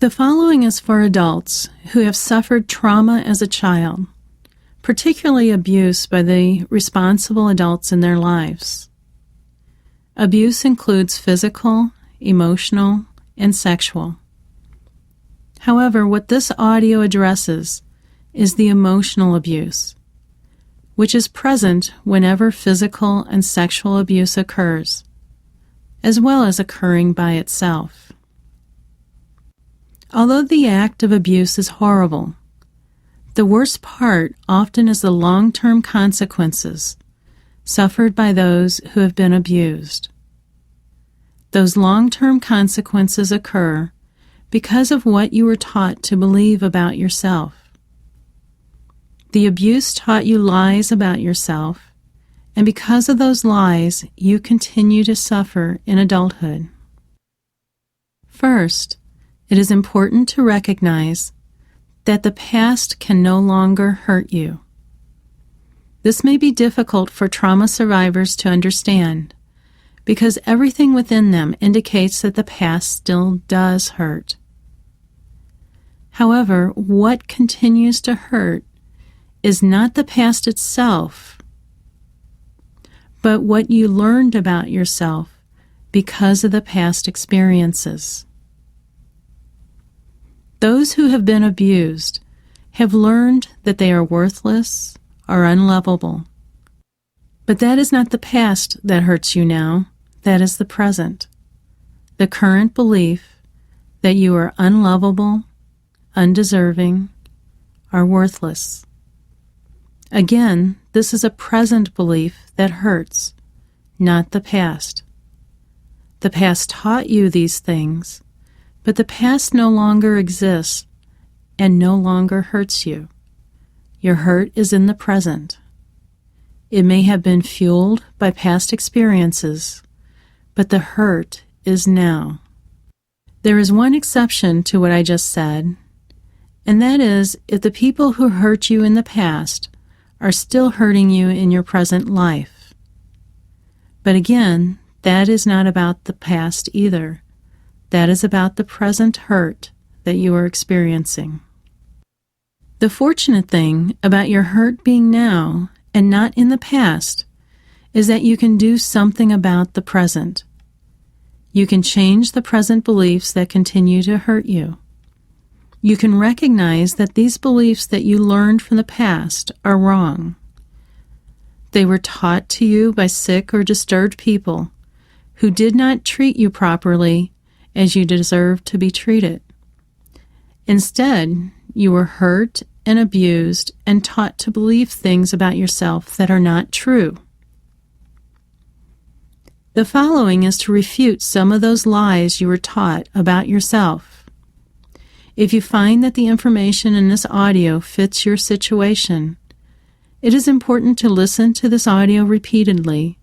The following is for adults who have suffered trauma as a child, particularly abuse by the responsible adults in their lives. Abuse includes physical, emotional, and sexual. However, what this audio addresses is the emotional abuse, which is present whenever physical and sexual abuse occurs, as well as occurring by itself. Although the act of abuse is horrible, the worst part often is the long-term consequences suffered by those who have been abused. Those long-term consequences occur because of what you were taught to believe about yourself. The abuse taught you lies about yourself, and because of those lies, you continue to suffer in adulthood. First, it is important to recognize that the past can no longer hurt you. This may be difficult for trauma survivors to understand, because everything within them indicates that the past still does hurt. However, what continues to hurt is not the past itself, but what you learned about yourself because of the past experiences. Those who have been abused have learned that they are worthless or unlovable. But that is not the past that hurts you now, that is the present. The current belief that you are unlovable, undeserving, or worthless. Again, this is a present belief that hurts, not the past. The past taught you these things, but the past no longer exists and no longer hurts you. Your hurt is in the present. It may have been fueled by past experiences, but the hurt is now. There is one exception to what I just said, and that is if the people who hurt you in the past are still hurting you in your present life. But again, that is not about the past either. That is about the present hurt that you are experiencing. The fortunate thing about your hurt being now and not in the past is that you can do something about the present. You can change the present beliefs that continue to hurt you. You can recognize that these beliefs that you learned from the past are wrong. They were taught to you by sick or disturbed people who did not treat you properly as you deserved to be treated. Instead, you were hurt and abused and taught to believe things about yourself that are not true. The following is to refute some of those lies you were taught about yourself. If you find that the information in this audio fits your situation, it is important to listen to this audio repeatedly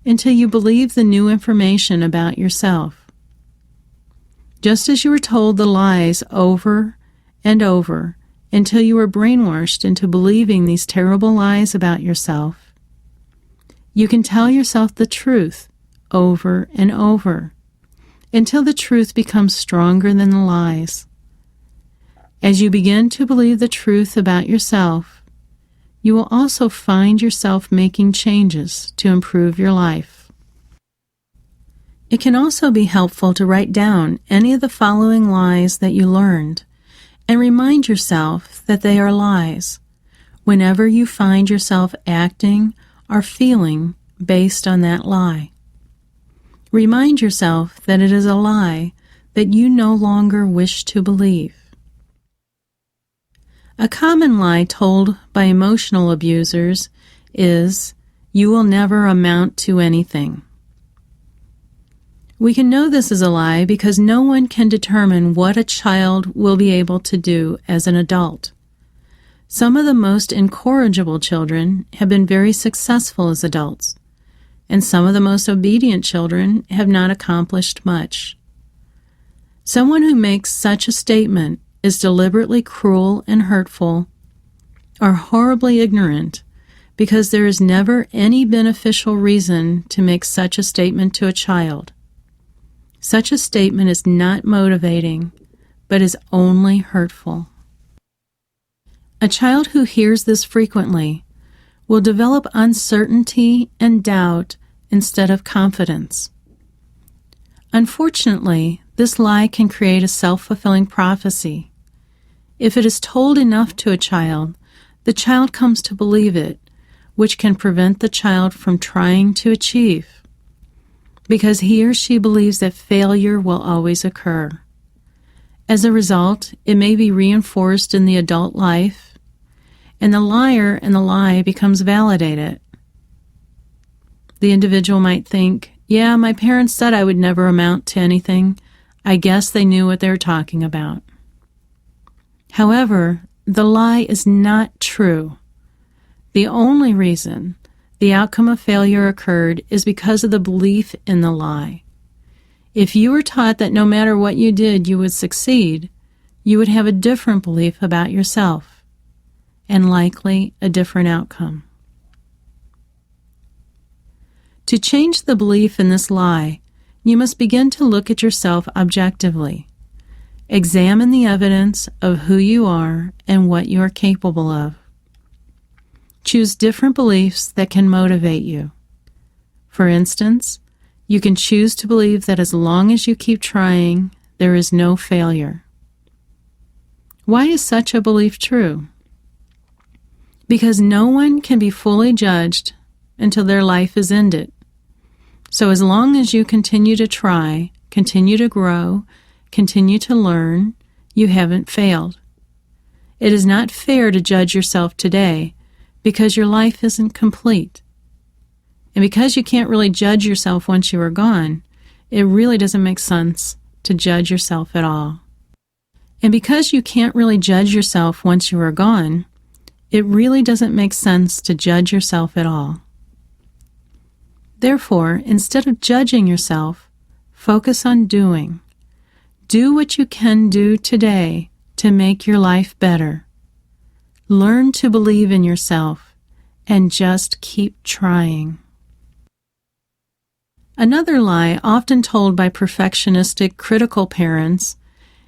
until you believe the new information about yourself. Just as you were told the lies over and over until you were brainwashed into believing these terrible lies about yourself, you can tell yourself the truth over and over until the truth becomes stronger than the lies. As you begin to believe the truth about yourself, you will also find yourself making changes to improve your life. It can also be helpful to write down any of the following lies that you learned and remind yourself that they are lies whenever you find yourself acting or feeling based on that lie. Remind yourself that it is a lie that you no longer wish to believe. A common lie told by emotional abusers is, "You will never amount to anything." We can know this is a lie because no one can determine what a child will be able to do as an adult. Some of the most incorrigible children have been very successful as adults, and some of the most obedient children have not accomplished much. Someone who makes such a statement is deliberately cruel and hurtful, or horribly ignorant, because there is never any beneficial reason to make such a statement to a child. Such a statement is not motivating, but is only hurtful. A child who hears this frequently will develop uncertainty and doubt instead of confidence. Unfortunately, this lie can create a self-fulfilling prophecy. If it is told enough to a child, the child comes to believe it, which can prevent the child from trying to achieve, because he or she believes that failure will always occur. As a result, it may be reinforced in the adult life, and the liar and the lie becomes validated. The individual might think, yeah, my parents said I would never amount to anything. I guess they knew what they were talking about. However, the lie is not true. The only reason the outcome of failure occurred is because of the belief in the lie. If you were taught that no matter what you did you would succeed, you would have a different belief about yourself, and likely a different outcome. To change the belief in this lie, you must begin to look at yourself objectively. Examine the evidence of who you are and what you are capable of. Choose different beliefs that can motivate you. For instance, you can choose to believe that as long as you keep trying, there is no failure. Why is such a belief true? Because no one can be fully judged until their life is ended. So as long as you continue to try, continue to grow, continue to learn, you haven't failed. It is not fair to judge yourself today because your life isn't complete. And because you can't really judge yourself once you are gone, it really doesn't make sense to judge yourself at all. And because you can't really judge yourself once you are gone, it really doesn't make sense to judge yourself at all. Therefore, instead of judging yourself, focus on doing. Do what you can do today to make your life better. Learn to believe in yourself and just keep trying. Another lie often told by perfectionistic, critical parents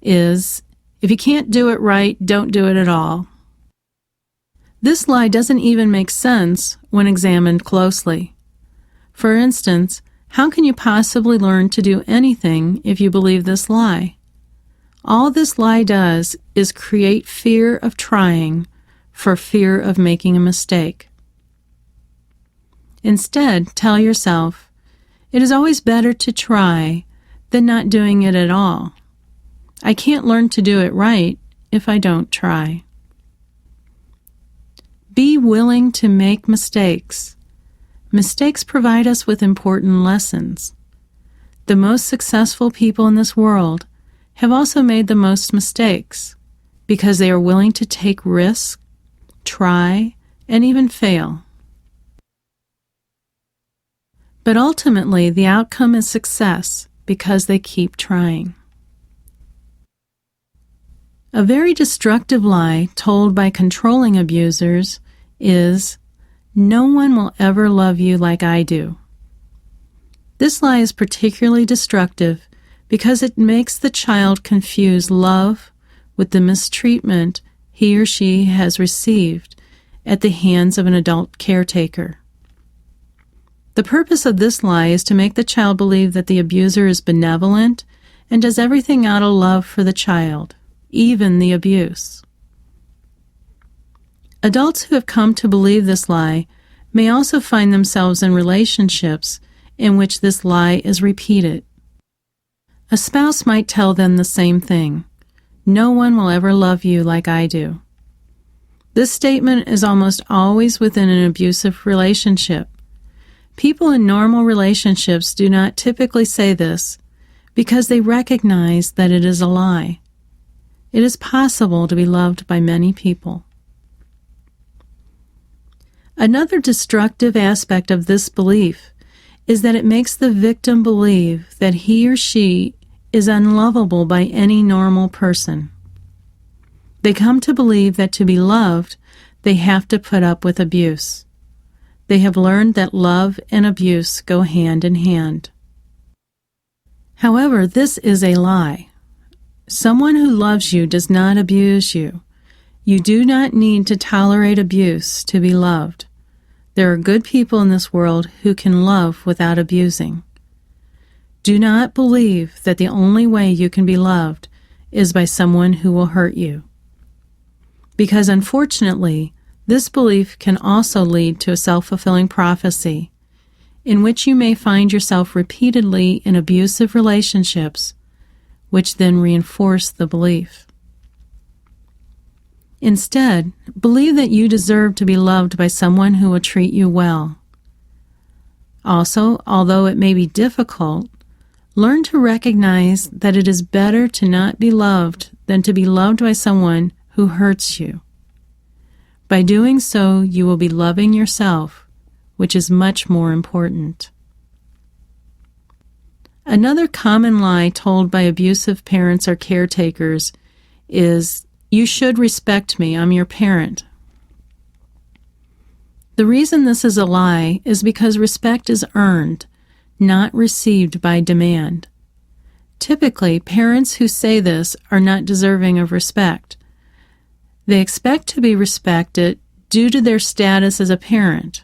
is, if you can't do it right, don't do it at all. This lie doesn't even make sense when examined closely. For instance, how can you possibly learn to do anything if you believe this lie? All this lie does is create fear of trying for fear of making a mistake. Instead, tell yourself, it is always better to try than not doing it at all. I can't learn to do it right if I don't try. Be willing to make mistakes. Mistakes provide us with important lessons. The most successful people in this world have also made the most mistakes because they are willing to take risks, try, and even fail. But ultimately, the outcome is success because they keep trying. A very destructive lie told by controlling abusers is, no one will ever love you like I do. This lie is particularly destructive because it makes the child confuse love with the mistreatment he or she has received at the hands of an adult caretaker. The purpose of this lie is to make the child believe that the abuser is benevolent and does everything out of love for the child, even the abuse. Adults who have come to believe this lie may also find themselves in relationships in which this lie is repeated. A spouse might tell them the same thing. No one will ever love you like I do. This statement is almost always within an abusive relationship. People in normal relationships do not typically say this because they recognize that it is a lie. It is possible to be loved by many people. Another destructive aspect of this belief is that it makes the victim believe that he or she is unlovable by any normal person. They come to believe that to be loved, they have to put up with abuse. They have learned that love and abuse go hand in hand. However, this is a lie. Someone who loves you does not abuse you. You do not need to tolerate abuse to be loved. There are good people in this world who can love without abusing. Do not believe that the only way you can be loved is by someone who will hurt you. Because unfortunately, this belief can also lead to a self-fulfilling prophecy, in which you may find yourself repeatedly in abusive relationships, which then reinforce the belief. Instead, believe that you deserve to be loved by someone who will treat you well. Also, although it may be difficult, learn to recognize that it is better to not be loved than to be loved by someone who hurts you. By doing so, you will be loving yourself, which is much more important. Another common lie told by abusive parents or caretakers is, "You should respect me, I'm your parent." The reason this is a lie is because respect is earned, not received by demand. Typically, parents who say this are not deserving of respect. They expect to be respected due to their status as a parent.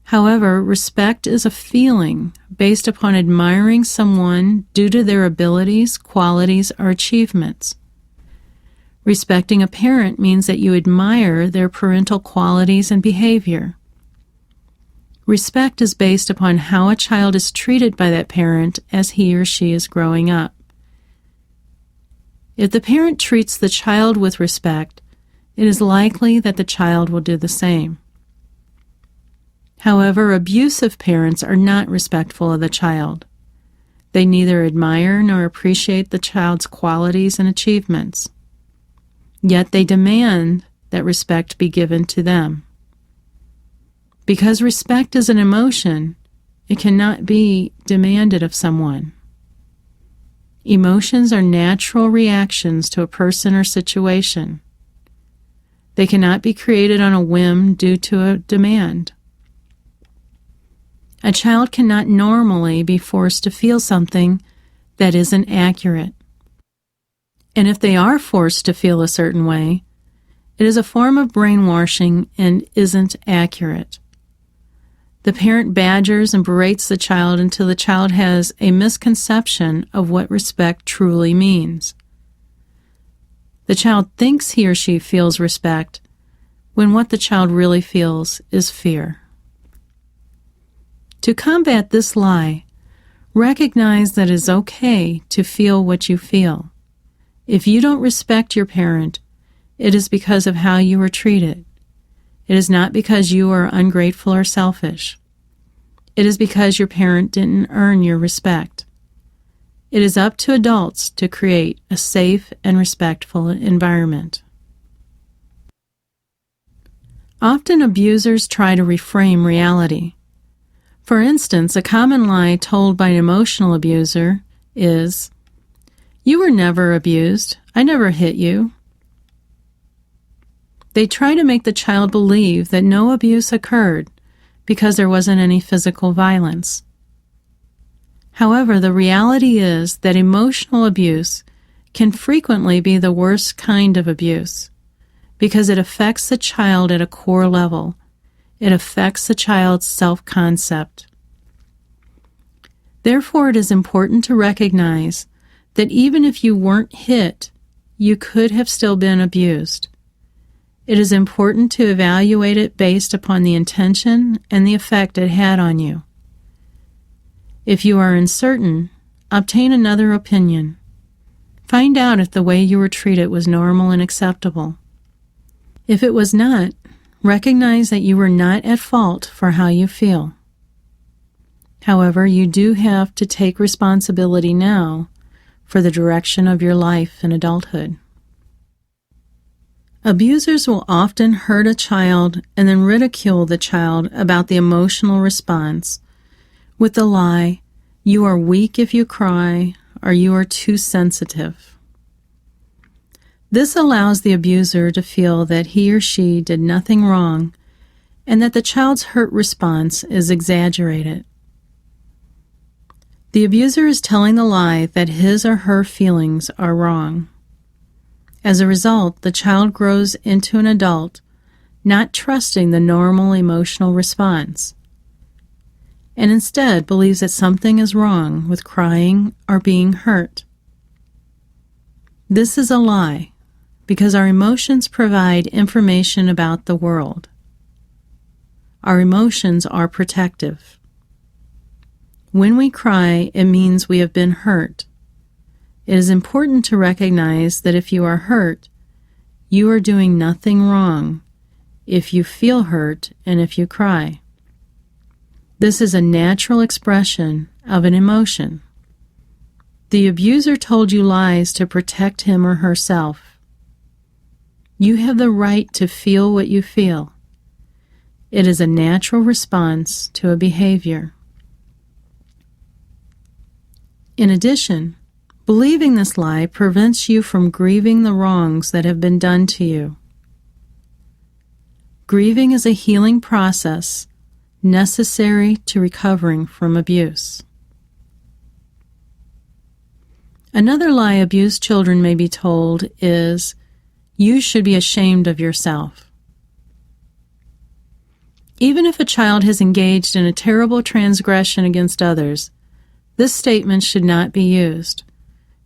However, respect is a feeling based upon admiring someone due to their abilities, qualities, or achievements. Respecting a parent means that you admire their parental qualities and behavior. Respect is based upon how a child is treated by that parent as he or she is growing up. If the parent treats the child with respect, it is likely that the child will do the same. However, abusive parents are not respectful of the child. They neither admire nor appreciate the child's qualities and achievements. Yet they demand that respect be given to them. Because respect is an emotion, it cannot be demanded of someone. Emotions are natural reactions to a person or situation. They cannot be created on a whim due to a demand. A child cannot normally be forced to feel something that isn't accurate. And if they are forced to feel a certain way, it is a form of brainwashing and isn't accurate. The parent badgers and berates the child until the child has a misconception of what respect truly means. The child thinks he or she feels respect, when what the child really feels is fear. To combat this lie, recognize that it is okay to feel what you feel. If you don't respect your parent, it is because of how you were treated. It is not because you are ungrateful or selfish. It is because your parent didn't earn your respect. It is up to adults to create a safe and respectful environment. Often abusers try to reframe reality. For instance, a common lie told by an emotional abuser is, "You were never abused. I never hit you." They try to make the child believe that no abuse occurred because there wasn't any physical violence. However, the reality is that emotional abuse can frequently be the worst kind of abuse because it affects the child at a core level. It affects the child's self-concept. Therefore, it is important to recognize that even if you weren't hit, you could have still been abused. It is important to evaluate it based upon the intention and the effect it had on you. If you are uncertain, obtain another opinion. Find out if the way you were treated was normal and acceptable. If it was not, recognize that you were not at fault for how you feel. However, you do have to take responsibility now for the direction of your life in adulthood. Abusers will often hurt a child and then ridicule the child about the emotional response with the lie, "You are weak if you cry," or "You are too sensitive." This allows the abuser to feel that he or she did nothing wrong and that the child's hurt response is exaggerated. The abuser is telling the lie that his or her feelings are wrong. As a result, the child grows into an adult not trusting the normal emotional response, and instead believes that something is wrong with crying or being hurt. This is a lie, because our emotions provide information about the world. Our emotions are protective. When we cry, it means we have been hurt. It is important to recognize that if you are hurt, you are doing nothing wrong if you feel hurt and if you cry. This is a natural expression of an emotion. The abuser told you lies to protect him or herself. You have the right to feel what you feel. It is a natural response to a behavior. In addition, believing this lie prevents you from grieving the wrongs that have been done to you. Grieving is a healing process necessary to recovering from abuse. Another lie abused children may be told is, "You should be ashamed of yourself." Even if a child has engaged in a terrible transgression against others, this statement should not be used,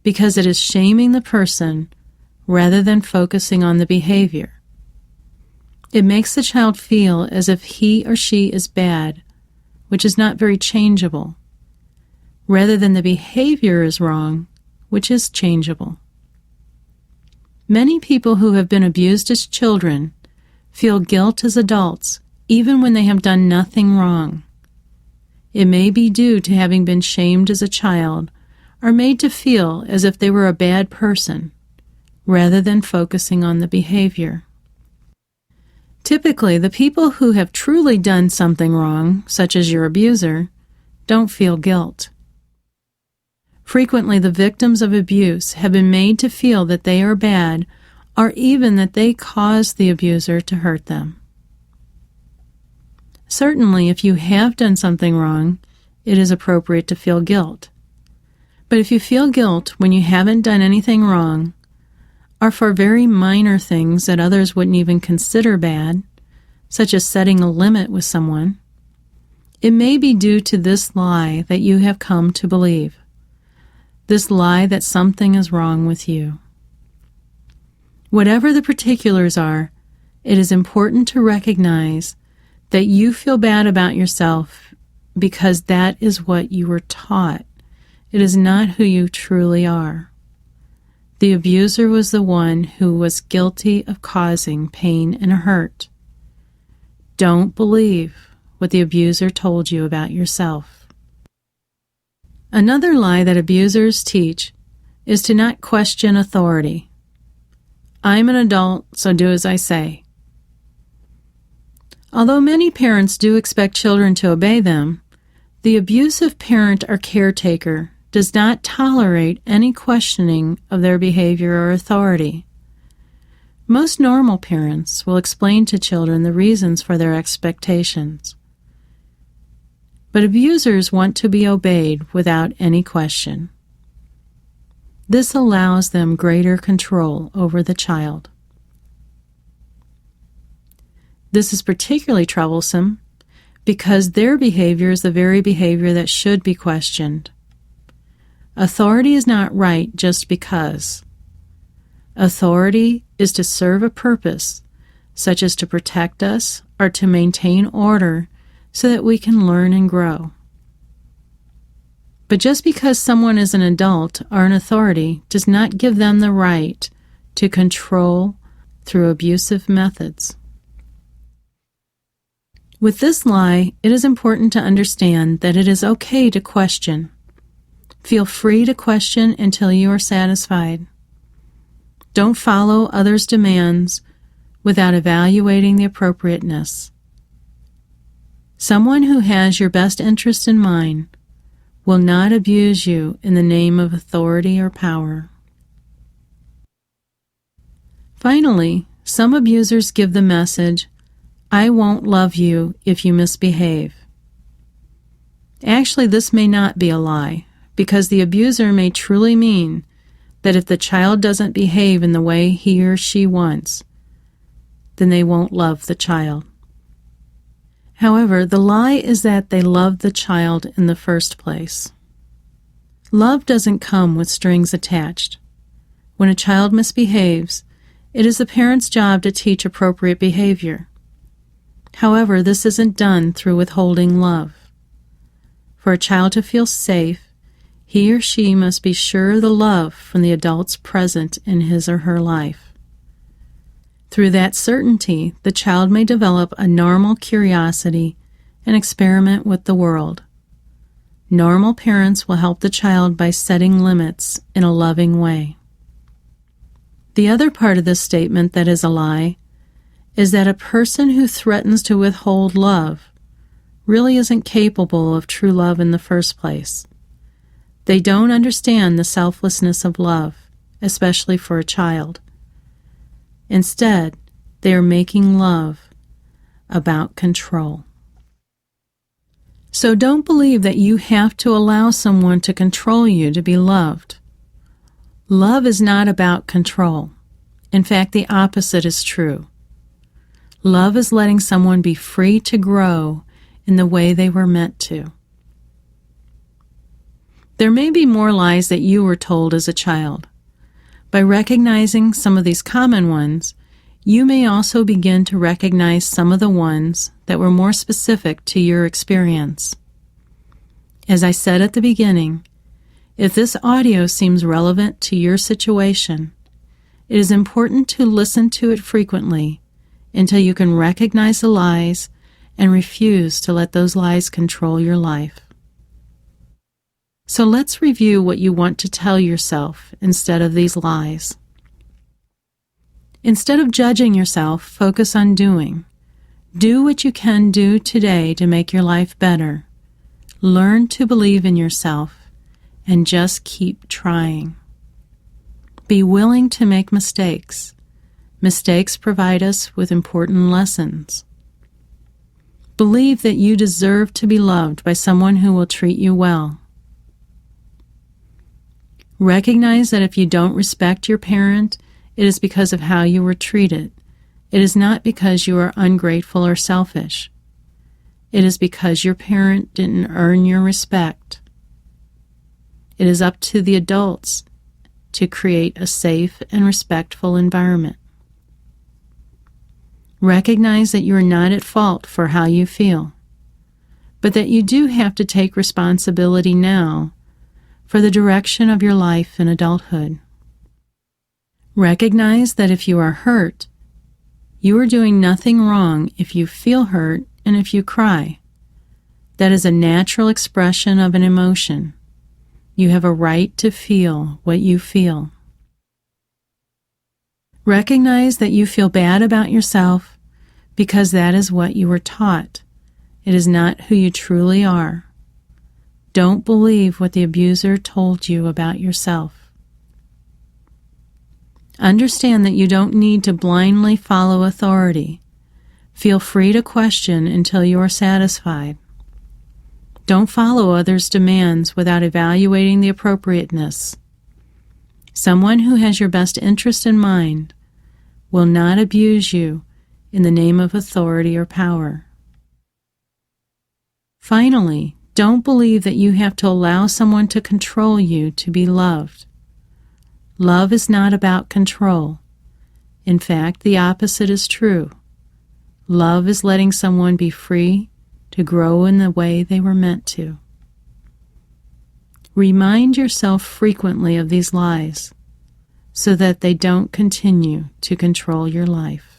because it is shaming the person rather than focusing on the behavior. It makes the child feel as if he or she is bad, which is not very changeable, rather than the behavior is wrong, which is changeable. Many people who have been abused as children feel guilt as adults, even when they have done nothing wrong. It may be due to having been shamed as a child or made to feel as if they were a bad person, rather than focusing on the behavior. Typically, the people who have truly done something wrong, such as your abuser, don't feel guilt. Frequently, the victims of abuse have been made to feel that they are bad, or even that they caused the abuser to hurt them. Certainly, if you have done something wrong, it is appropriate to feel guilt. But if you feel guilt when you haven't done anything wrong, or for very minor things that others wouldn't even consider bad, such as setting a limit with someone, it may be due to this lie that you have come to believe. This lie that something is wrong with you. Whatever the particulars are, it is important to recognize that you feel bad about yourself because that is what you were taught. It is not who you truly are. The abuser was the one who was guilty of causing pain and hurt. Don't believe what the abuser told you about yourself. Another lie that abusers teach is to not question authority. I'm an adult, so do as I say. Although many parents do expect children to obey them, the abusive parent or caretaker does not tolerate any questioning of their behavior or authority. Most normal parents will explain to children the reasons for their expectations. But abusers want to be obeyed without any question. This allows them greater control over the child. This is particularly troublesome because their behavior is the very behavior that should be questioned. Authority is not right just because. Authority is to serve a purpose, such as to protect us or to maintain order so that we can learn and grow. But just because someone is an adult or an authority does not give them the right to control through abusive methods. With this lie, it is important to understand that it is okay to question. Feel free to question until you are satisfied. Don't follow others' demands without evaluating the appropriateness. Someone who has your best interest in mind will not abuse you in the name of authority or power. Finally, some abusers give the message, "I won't love you if you misbehave." Actually, this may not be a lie, because the abuser may truly mean that if the child doesn't behave in the way he or she wants, then they won't love the child. However, the lie is that they love the child in the first place. Love doesn't come with strings attached. When a child misbehaves, it is the parent's job to teach appropriate behavior. However, this isn't done through withholding love. For a child to feel safe, he or she must be sure of the love from the adults present in his or her life. Through that certainty, the child may develop a normal curiosity and experiment with the world. Normal parents will help the child by setting limits in a loving way. The other part of this statement that is a lie is that a person who threatens to withhold love really isn't capable of true love in the first place. They don't understand the selflessness of love, especially for a child. Instead, they are making love about control. So don't believe that you have to allow someone to control you to be loved. Love is not about control. In fact, the opposite is true. Love is letting someone be free to grow in the way they were meant to. There may be more lies that you were told as a child. By recognizing some of these common ones, you may also begin to recognize some of the ones that were more specific to your experience. As I said at the beginning, if this audio seems relevant to your situation, it is important to listen to it frequently until you can recognize the lies and refuse to let those lies control your life. So let's review what you want to tell yourself instead of these lies. Instead of judging yourself, focus on doing. Do what you can do today to make your life better. Learn to believe in yourself and just keep trying. Be willing to make mistakes. Mistakes provide us with important lessons. Believe that you deserve to be loved by someone who will treat you well. Recognize that if you don't respect your parent, it is because of how you were treated. It is not because you are ungrateful or selfish. It is because your parent didn't earn your respect. It is up to the adults to create a safe and respectful environment. Recognize that you are not at fault for how you feel, but that you do have to take responsibility now for the direction of your life in adulthood. Recognize that if you are hurt, you are doing nothing wrong if you feel hurt and if you cry. That is a natural expression of an emotion. You have a right to feel what you feel. Recognize that you feel bad about yourself because that is what you were taught. It is not who you truly are. Don't believe what the abuser told you about yourself. Understand that you don't need to blindly follow authority. Feel free to question until you are satisfied. Don't follow others' demands without evaluating the appropriateness. Someone who has your best interest in mind will not abuse you in the name of authority or power. Finally, don't believe that you have to allow someone to control you to be loved. Love is not about control. In fact, the opposite is true. Love is letting someone be free to grow in the way they were meant to. Remind yourself frequently of these lies so that they don't continue to control your life.